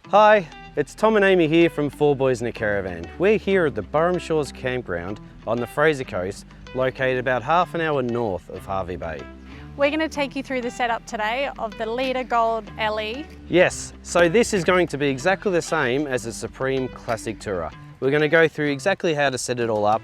Hi, it's Tom and Aimee here from 4 Boys in a Caravan. We're here at the Burrum Shores campground on the Fraser Coast, located about half an hour north of Hervey Bay. We're going to take you through the setup today of the Leader Gold LE. Yes, so this is going to be exactly the same as the Supreme Classic Tourer. We're going to go through exactly how to set it all up,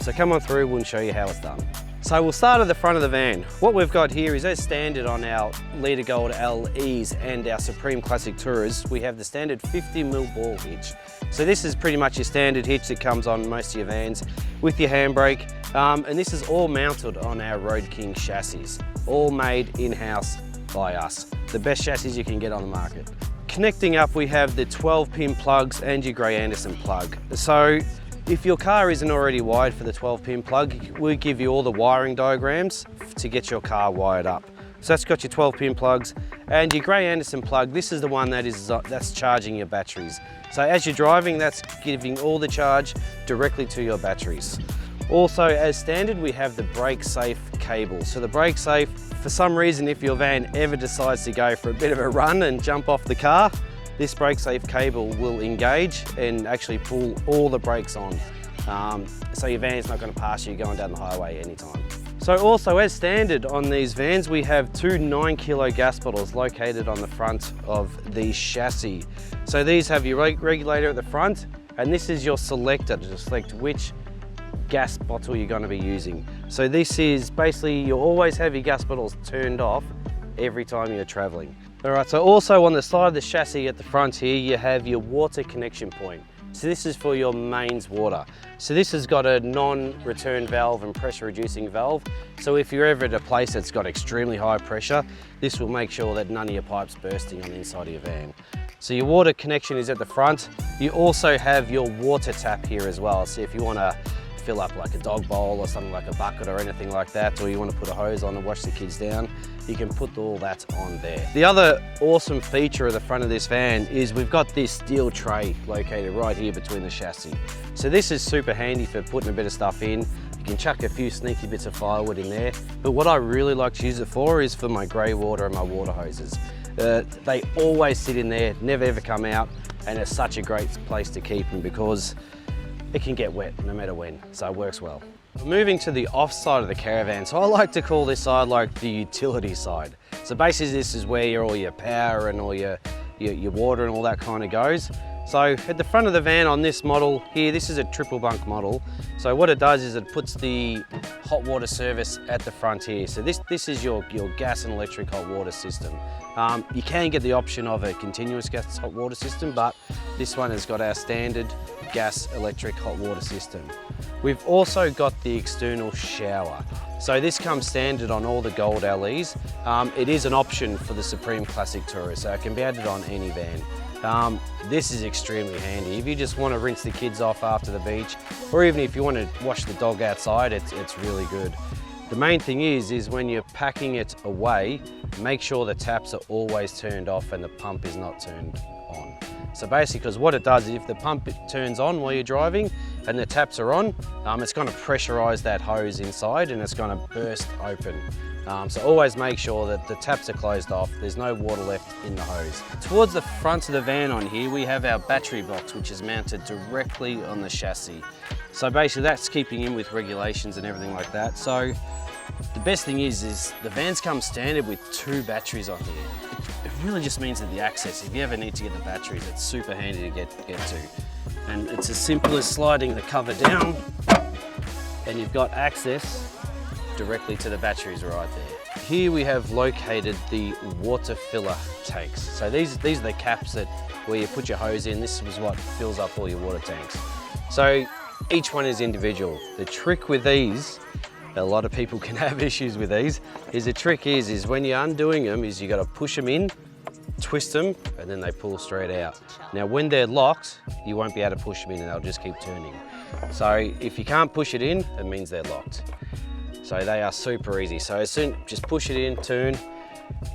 so come on through, we'll show you how it's done. So we'll start at the front of the van. What we've got here is, as standard on our Leader Gold LEs and our Supreme Classic Tourers, we have the standard 50mm ball hitch. So this is pretty much your standard hitch that comes on most of your vans with your handbrake. And this is all mounted on our Road King chassis, all made in-house by us. The best chassis you can get on the market. Connecting up, we have the 12-pin plugs and your Gray Anderson plug. So if your car isn't already wired for the 12-pin plug, we give you all the wiring diagrams to get your car wired up. So that's got your 12-pin plugs and your Gray Anderson plug. This is the one that's charging your batteries. So as you're driving, that's giving all the charge directly to your batteries. Also, as standard, we have the brake safe cable. So the brake safe, for some reason, if your van ever decides to go for a bit of a run and jump off the car, this brake safe cable will engage and actually pull all the brakes on. So your van's not going to pass you going down the highway anytime. So also, as standard on these vans, we have two 9-kilo gas bottles located on the front of the chassis. So these have your regulator at the front, and this is your selector to select which gas bottle you're going to be using. So this is basically, you always have your gas bottles turned off every time you're traveling. All right, so also on the side of the chassis at the front here, you have your water connection point. So this is for your mains water. So this has got a non-return valve and pressure reducing valve. So if you're ever at a place that's got extremely high pressure, this will make sure that none of your pipes bursting on the inside of your van. So your water connection is at the front. You also have your water tap here as well. So if you want to fill up like a dog bowl or something like a bucket or anything like that, or you want to put a hose on and wash the kids down, you can put all that on there. The other awesome feature of the front of this van is we've got this steel tray located right here between the chassis. So this is super handy for putting a bit of stuff in. You can chuck a few sneaky bits of firewood in there. But what I really like to use it for is for my grey water and my water hoses. They always sit in there, never ever come out, and it's such a great place to keep them because it can get wet no matter when, so it works well. Moving to the off side of the caravan, so I like to call this side like the utility side. So basically this is where all your power and all your water and all that kind of goes. So at the front of the van on this model here, this is a triple bunk model. So what it does is it puts the hot water service at the front here. So this is your gas and electric hot water system. You can get the option of a continuous gas hot water system, but this one has got our standard gas electric hot water system. We've also got the external shower. So this comes standard on all the Gold LEs. It is an option for the Supreme Classic Tourer, so it can be added on any van. This is extremely handy. If you just want to rinse the kids off after the beach, or even if you want to wash the dog outside, it's really good. The main thing is when you're packing it away, make sure the taps are always turned off and the pump is not turned on. So basically, because what it does is if the pump turns on while you're driving and the taps are on, it's going to pressurize that hose inside and it's going to burst open. So always make sure that the taps are closed off, there's no water left in the hose. Towards the front of the van on here, we have our battery box, which is mounted directly on the chassis. So basically that's keeping in with regulations and everything like that. So the best thing is the vans come standard with 2 batteries on here. It really just means that the access, if you ever need to get the batteries, it's super handy to get to. And it's as simple as sliding the cover down and you've got access directly to the batteries right there. Here we have located the water filler tanks. So these are the caps where you put your hose in. This is what fills up all your water tanks. So each one is individual. The trick with these, a lot of people can have issues with these, is the trick is when you're undoing them is you got to push them in, twist them, and then they pull straight out. Now when they're locked, you won't be able to push them in and they'll just keep turning. So if you can't push it in, it means they're locked. So they are super easy. So as soon, just push it in, turn.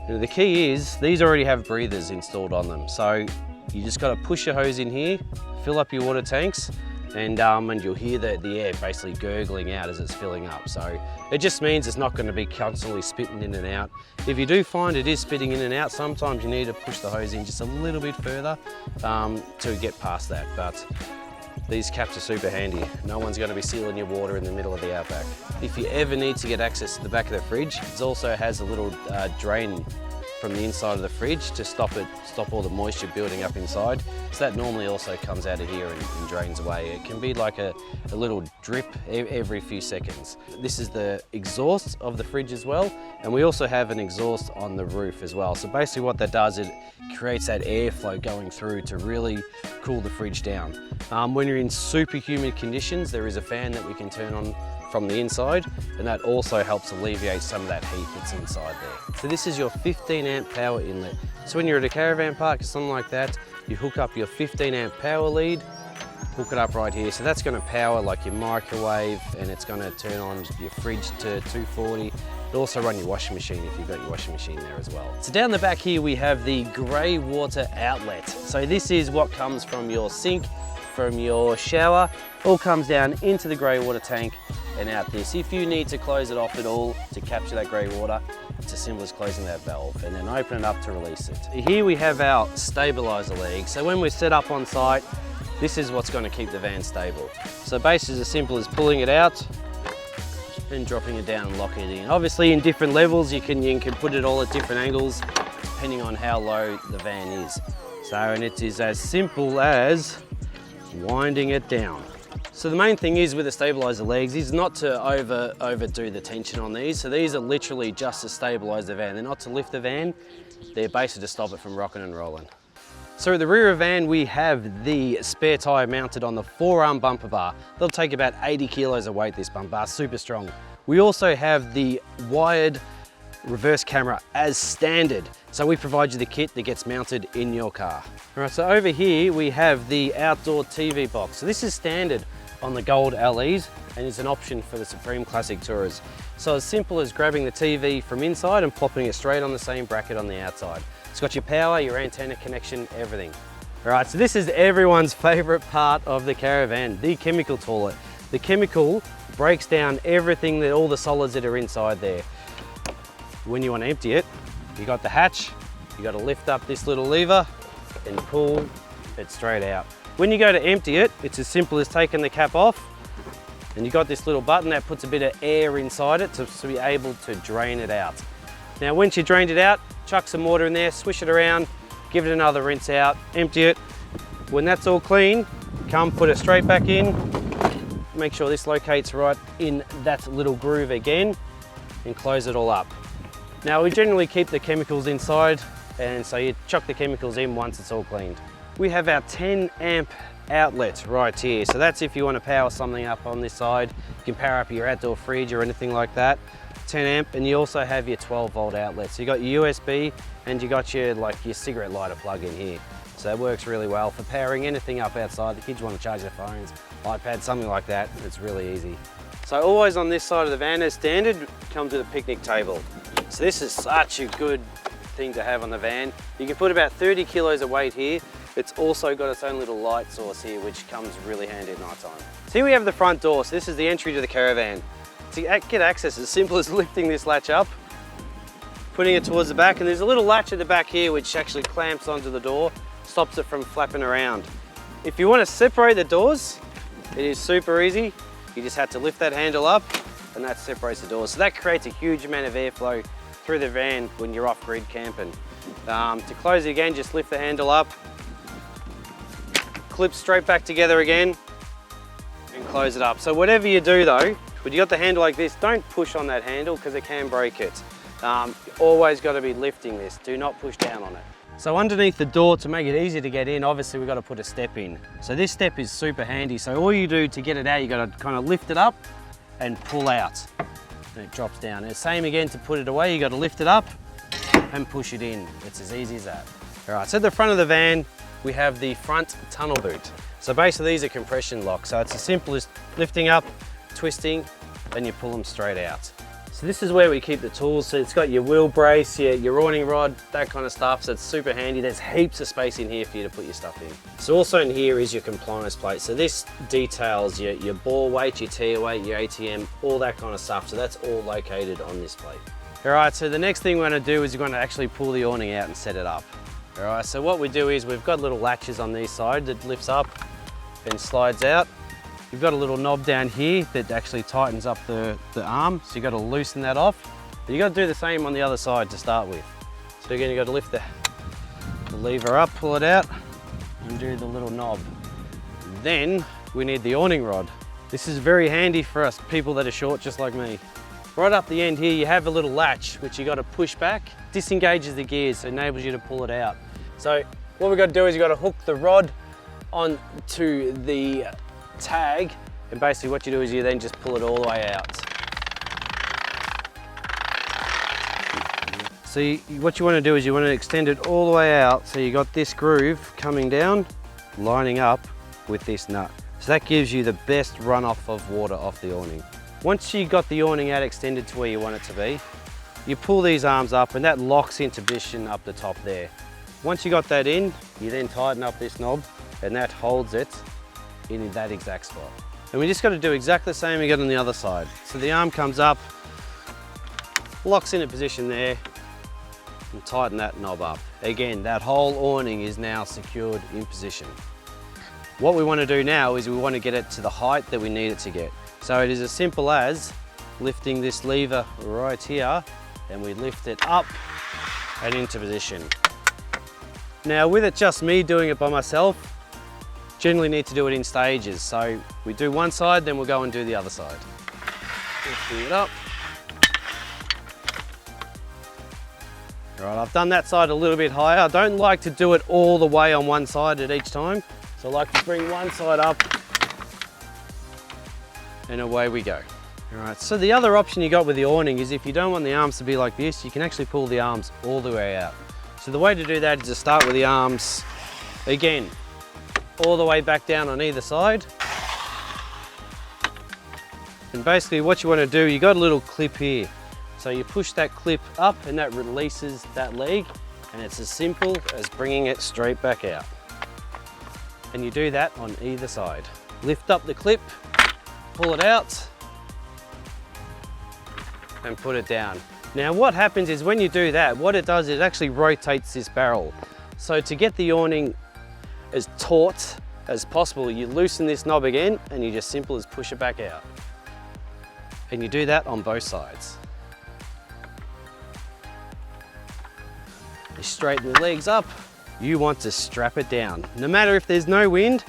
Now the key is, these already have breathers installed on them. So you just got to push your hose in here, fill up your water tanks, and you'll hear the air basically gurgling out as it's filling up. So It just means it's not going to be constantly spitting in and out. If you do find it is spitting in and out, sometimes you need to push the hose in just a little bit further to get past that. But these caps are super handy. No one's going to be sealing your water in the middle of the outback. If you ever need to get access to the back of the fridge, it also has a little drain from the inside of the fridge to stop all the moisture building up inside. So that normally also comes out of here and drains away. It can be like a little drip every few seconds. This is the exhaust of the fridge as well, and we also have an exhaust on the roof as well. So basically what that does, it creates that airflow going through to really cool the fridge down. When you're in super humid conditions, there is a fan that we can turn on from the inside, and that also helps alleviate some of that heat that's inside there. So this is your 15 amp power inlet. So when you're at a caravan park or something like that, you hook up your 15 amp power lead, hook it up right here. So that's going to power like your microwave, and it's going to turn on your fridge to 240. It'll also run your washing machine if you've got your washing machine there as well. So down the back here we have the grey water outlet. So this is what comes from your sink, from your shower, all comes down into the grey water tank and out this. If you need to close it off at all to capture that grey water, it's as simple as closing that valve and then open it up to release it. Here we have our stabiliser leg. So when we're set up on site, this is what's going to keep the van stable. So basically as simple as pulling it out and dropping it down and locking it in. Obviously in different levels you can put it all at different angles depending on how low the van is. So, and it is as simple as winding it down. So the main thing is with the stabiliser legs is not to overdo the tension on these. So these are literally just to stabilise the van. They're not to lift the van, they're basically to stop it from rocking and rolling. So at the rear of the van we have the spare tyre mounted on the forearm bumper bar. They'll take about 80 kilos of weight, this bumper bar, super strong. We also have the wired reverse camera as standard. So we provide you the kit that gets mounted in your car. All right, so over here we have the outdoor TV box. So this is standard on the Gold LEs and is an option for the Supreme Classic Tourers. So as simple as grabbing the TV from inside and plopping it straight on the same bracket on the outside. It's got your power, your antenna connection, everything. All right, so this is everyone's favorite part of the caravan, the chemical toilet. The chemical breaks down everything, all the solids that are inside there. When you want to empty it, you got the hatch, you got to lift up this little lever and pull it straight out. When you go to empty it, it's as simple as taking the cap off, and you got this little button that puts a bit of air inside it to be able to drain it out. Now once you drained it out, chuck some water in there, swish it around, give it another rinse out, empty it. When that's all clean, come put it straight back in. Make sure this locates right in that little groove again and close it all up. Now we generally keep the chemicals inside, and so you chuck the chemicals in once it's all cleaned. We have our 10 amp outlet right here. So that's if you want to power something up on this side. You can power up your outdoor fridge or anything like that. 10 amp, and you also have your 12 volt outlet. So you got your USB and you got your cigarette lighter plug in here. So that works really well for powering anything up outside. The kids want to charge their phones, iPads, something like that. It's really easy. So always on this side of the van as standard comes with a picnic table. So this is such a good thing to have on the van. You can put about 30 kilos of weight here. It's also got its own little light source here, which comes really handy at night time. So here we have the front door. So this is the entry to the caravan. To get access, it's as simple as lifting this latch up, putting it towards the back, and there's a little latch at the back here which actually clamps onto the door, stops it from flapping around. If you want to separate the doors, it is super easy. You just have to lift that handle up and that separates the doors. So that creates a huge amount of airflow through the van when you're off-grid camping. To close it again, just lift the handle up, clip straight back together again and close it up. So whatever you do though, when you got the handle like this, don't push on that handle because it can break it. Always got to be lifting this, do not push down on it. So underneath the door, to make it easier to get in, obviously we've got to put a step in. So this step is super handy. So all you do to get it out, you got to kind of lift it up and pull out. And it drops down. And same again to put it away, you got to lift it up and push it in. It's as easy as that. All right, so at the front of the van, we have the front tunnel boot. So basically these are compression locks. So it's as simple as lifting up, twisting, and you pull them straight out. So this is where we keep the tools. So it's got your wheel brace, your awning rod, that kind of stuff. So it's super handy. There's heaps of space in here for you to put your stuff in. So also in here is your compliance plate. So this details your bore weight, your tier weight, your ATM, all that kind of stuff. So that's all located on this plate. All right, so the next thing we're going to do is we're going to actually pull the awning out and set it up. All right, so what we do is we've got little latches on these sides that lifts up and slides out. You've got a little knob down here that actually tightens up the arm, so you've got to loosen that off. But you've got to do the same on the other side to start with. So again, you've got to lift the lever up, pull it out, and do the little knob. Then we need the awning rod. This is very handy for us people that are short just like me. Right up the end here, you have a little latch which you got to push back, disengages the gears, so enables you to pull it out. So what we've got to do is you've got to hook the rod onto the tag, and basically what you do is you then just pull it all the way out. So what you want to do is you want to extend it all the way out, so you got this groove coming down, lining up with this nut. So that gives you the best runoff of water off the awning. Once you got the awning out extended to where you want it to be, you pull these arms up and that locks into position up the top there. Once you got that in, you then tighten up this knob and that holds it in that exact spot. And we just got to do exactly the same again on the other side. So the arm comes up, locks into position there, and tighten that knob up. Again, that whole awning is now secured in position. What we want to do now is we want to get it to the height that we need it to get. So it is as simple as lifting this lever right here, and we lift it up and into position. Now with it just me doing it by myself, generally need to do it in stages. So we do one side, then we'll go and do the other side. Lifting it up. All right, I've done that side a little bit higher. I don't like to do it all the way on one side at each time. So I like to bring one side up and away we go. All right, so the other option you got with the awning is if you don't want the arms to be like this, you can actually pull the arms all the way out. So the way to do that is to start with the arms, again, all the way back down on either side. And basically what you want to do, you got a little clip here. So you push that clip up and that releases that leg, and it's as simple as bringing it straight back out. And you do that on either side. Lift up the clip, pull it out, and put it down. Now what happens is when you do that, what it does is it actually rotates this barrel. So to get the awning as taut as possible, you loosen this knob again and you just simple as push it back out. And you do that on both sides. You straighten the legs up. You want to strap it down. No matter if there's no wind,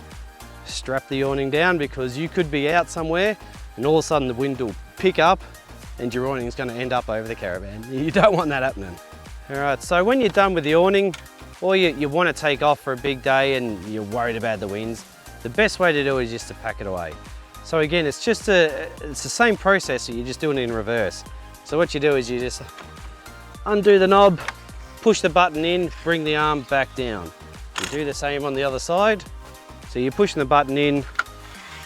strap the awning down, because you could be out somewhere and all of a sudden the wind will pick up and your awning is going to end up over the caravan. You don't want that happening. All right, so when you're done with the awning, or you want to take off for a big day and you're worried about the winds, the best way to do it is just to pack it away. So again, it's the same process, you're just doing it in reverse. So what you do is you just undo the knob, push the button in, bring the arm back down. You do the same on the other side. So you're pushing the button in,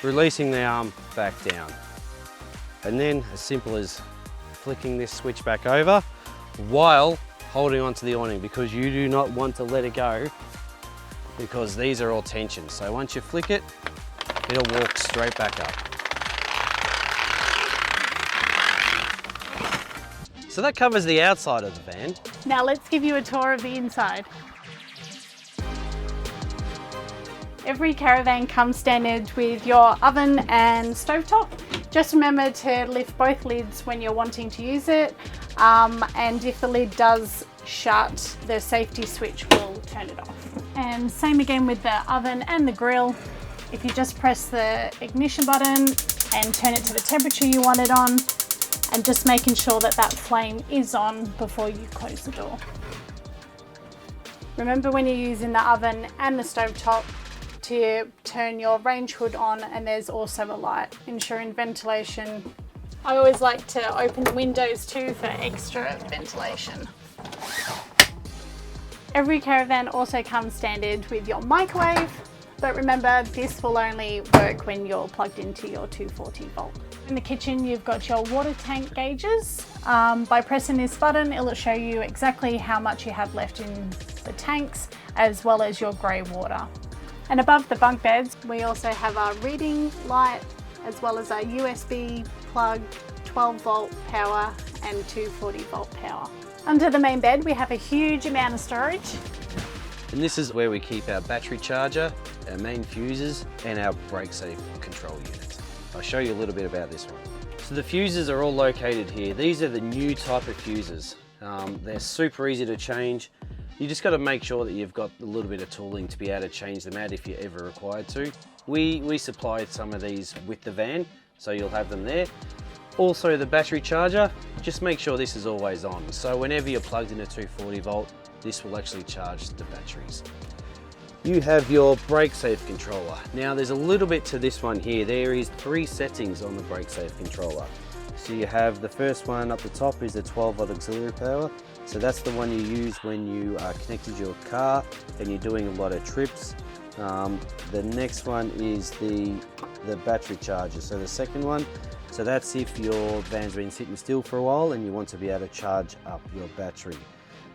releasing the arm back down. And then as simple as flicking this switch back over while holding onto the awning, because you do not want to let it go, because these are all tension. So once you flick it, it'll walk straight back up. So that covers the outside of the van. Now let's give you a tour of the inside. Every caravan comes standard with your oven and stovetop. Just remember to lift both lids when you're wanting to use it, and if the lid does shut, the safety switch will turn it off. And same again with the oven and the grill. If you just press the ignition button and turn it to the temperature you want it on, and just making sure that that flame is on before you close the door. Remember when you're using the oven and the stovetop to turn your range hood on, and there's also a light ensuring ventilation. I always like to open the windows too for extra ventilation. Every caravan also comes standard with your microwave, but remember this will only work when you're plugged into your 240 volt. In the kitchen, you've got your water tank gauges. By pressing this button, it'll show you exactly how much you have left in the tanks, as well as your grey water. And above the bunk beds, we also have our reading light, as well as our USB plug, 12 volt power and 240 volt power. Under the main bed, we have a huge amount of storage. And this is where we keep our battery charger, our main fuses, and our brake safe control unit. I'll show you a little bit about this one. So the fuses are all located here. These are the new type of fuses. They're super easy to change. You just got to make sure that you've got a little bit of tooling to be able to change them out if you're ever required to. We supplied some of these with the van, so you'll have them there. Also the battery charger, just make sure this is always on. So whenever you're plugged in a 240 volt, this will actually charge the batteries. You have your brake safe controller. Now there's a little bit to this one here. There is 3 settings on the brake safe controller. So you have the first one up the top is the 12 volt auxiliary power. So that's the one you use when you are connected to your car and you're doing a lot of trips. The next one is the battery charger. So the second one, so that's if your van's been sitting still for a while and you want to be able to charge up your battery.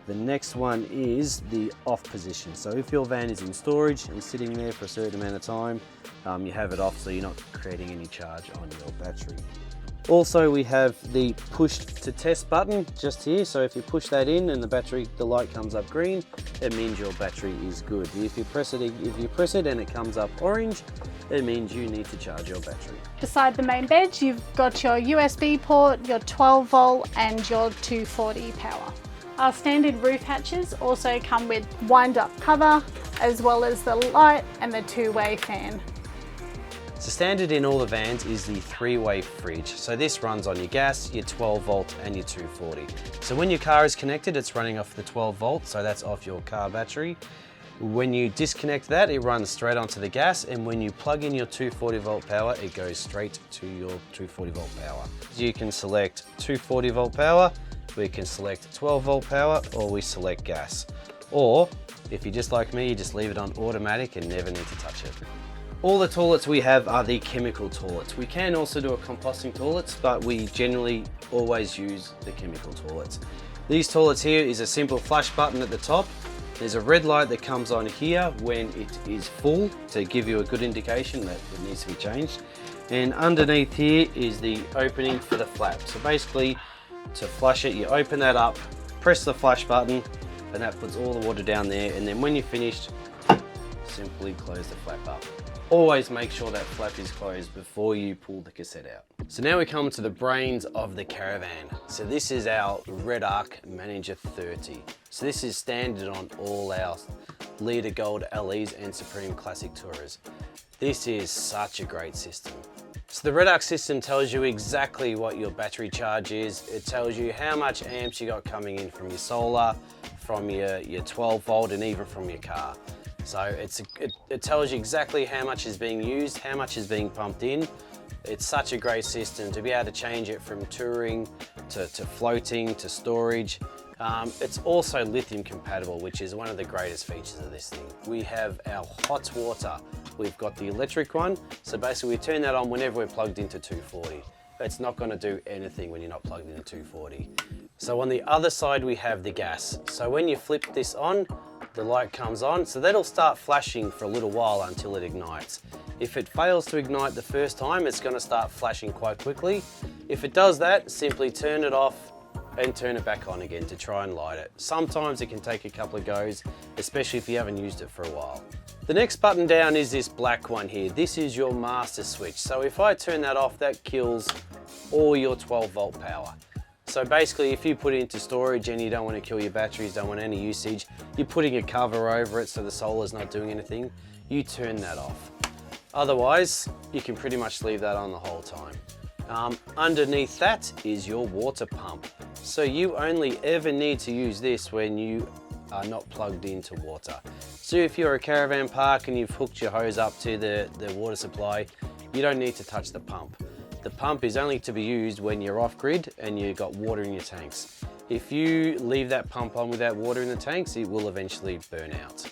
The next one is the off position. So if your van is in storage and sitting there for a certain amount of time, you have it off so you're not creating any charge on your battery. Also, we have the push to test button just here. So if you push that in and the light comes up green, it means your battery is good. If you press it and it comes up orange, it means you need to charge your battery. Beside the main bed, you've got your USB port, your 12 volt and your 240 power. Our standard roof hatches also come with wind-up cover, as well as the light and the 2-way fan. So standard in all the vans is the 3-way fridge. So this runs on your gas, your 12 volt and your 240. So when your car is connected, it's running off the 12 volt, so that's off your car battery. When you disconnect that, it runs straight onto the gas, and when you plug in your 240 volt power, it goes straight to your 240 volt power. You can select 240 volt power, we can select 12 volt power, or we select gas. Or, if you're just like me, you just leave it on automatic and never need to touch it. All the toilets we have are the chemical toilets. We can also do a composting toilets, but we generally always use the chemical toilets. These toilets here is a simple flash button at the top. There's a red light that comes on here when it is full to give you a good indication that it needs to be changed. And underneath here is the opening for the flap. So basically, to flush it, you open that up, press the flash button, and that puts all the water down there. And then when you're finished, simply close the flap up. Always make sure that flap is closed before you pull the cassette out. So now we come to the brains of the caravan. So this is our Red Arc Manager 30. So this is standard on all our Leader Gold LEs and Supreme Classic Tourers. This is such a great system. So the Red Arc system tells you exactly what your battery charge is. It tells you how much amps you got coming in from your solar, from your 12 volt, and even from your car. So it tells you exactly how much is being used, how much is being pumped in. It's such a great system to be able to change it from touring to floating to storage. It's also lithium compatible, which is one of the greatest features of this thing. We have our hot water. We've got the electric one. So basically we turn that on whenever we're plugged into 240. It's not going to do anything when you're not plugged into 240. So on the other side we have the gas. So when you flip this on, the light comes on, so that'll start flashing for a little while until it ignites. If it fails to ignite the first time, it's going to start flashing quite quickly. If it does that, simply turn it off and turn it back on again to try and light it. Sometimes it can take a couple of goes, especially if you haven't used it for a while. The next button down is this black one here. This is your master switch. So if I turn that off, that kills all your 12 volt power. So basically, if you put it into storage and you don't want to kill your batteries, don't want any usage, you're putting a cover over it so the solar's not doing anything, you turn that off. Otherwise, you can pretty much leave that on the whole time. Underneath that is your water pump. So you only ever need to use this when you are not plugged into water. So if you're a caravan park and you've hooked your hose up to the water supply, you don't need to touch the pump. The pump is only to be used when you're off grid and you've got water in your tanks. If you leave that pump on without water in the tanks, it will eventually burn out.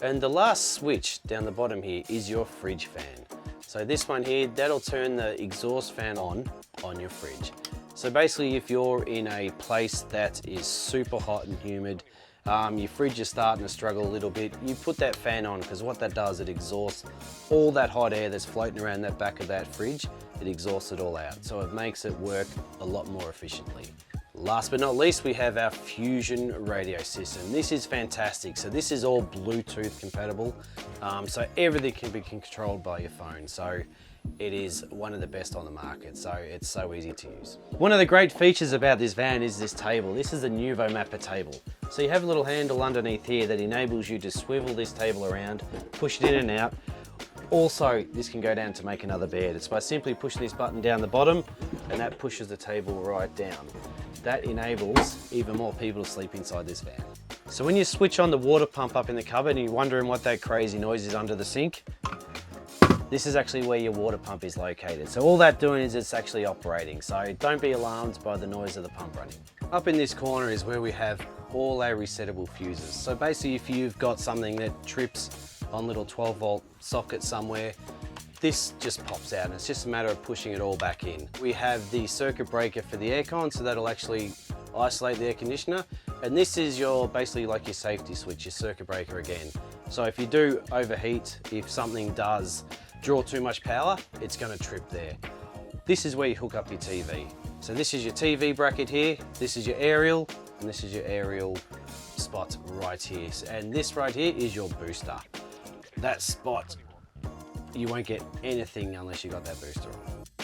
And the last switch down the bottom here is your fridge fan. So this one here, that'll turn the exhaust fan on your fridge. So basically if you're in a place that is super hot and humid, your fridge is starting to struggle a little bit, you put that fan on, because what that does, it exhausts all that hot air that's floating around that back of that fridge, it exhausts it all out. So it makes it work a lot more efficiently. Last but not least, we have our Fusion radio system. This is fantastic. So this is all Bluetooth compatible. So everything can be controlled by your phone. So it is one of the best on the market. So it's so easy to use. One of the great features about this van is this table. This is a Nuvo Mapper table. So you have a little handle underneath here that enables you to swivel this table around, push it in and out. Also, this can go down to make another bed. It's by simply pushing this button down the bottom, and that pushes the table right down. That enables even more people to sleep inside this van. So when you switch on the water pump up in the cupboard and you're wondering what that crazy noise is under the sink, this is actually where your water pump is located. So all that doing is it's actually operating. So don't be alarmed by the noise of the pump running. Up in this corner is where we have all our resettable fuses. So basically if you've got something that trips on little 12-volt socket somewhere, this just pops out and it's just a matter of pushing it all back in. We have the circuit breaker for the aircon, so that'll actually isolate the air conditioner. And this is your, basically like your safety switch, your circuit breaker again. So if you do overheat, if something does draw too much power, it's gonna trip there. This is where you hook up your TV. So this is your TV bracket here, this is your aerial, and this is your aerial spot right here. And this right here is your booster. That spot, you won't get anything unless you got that booster on.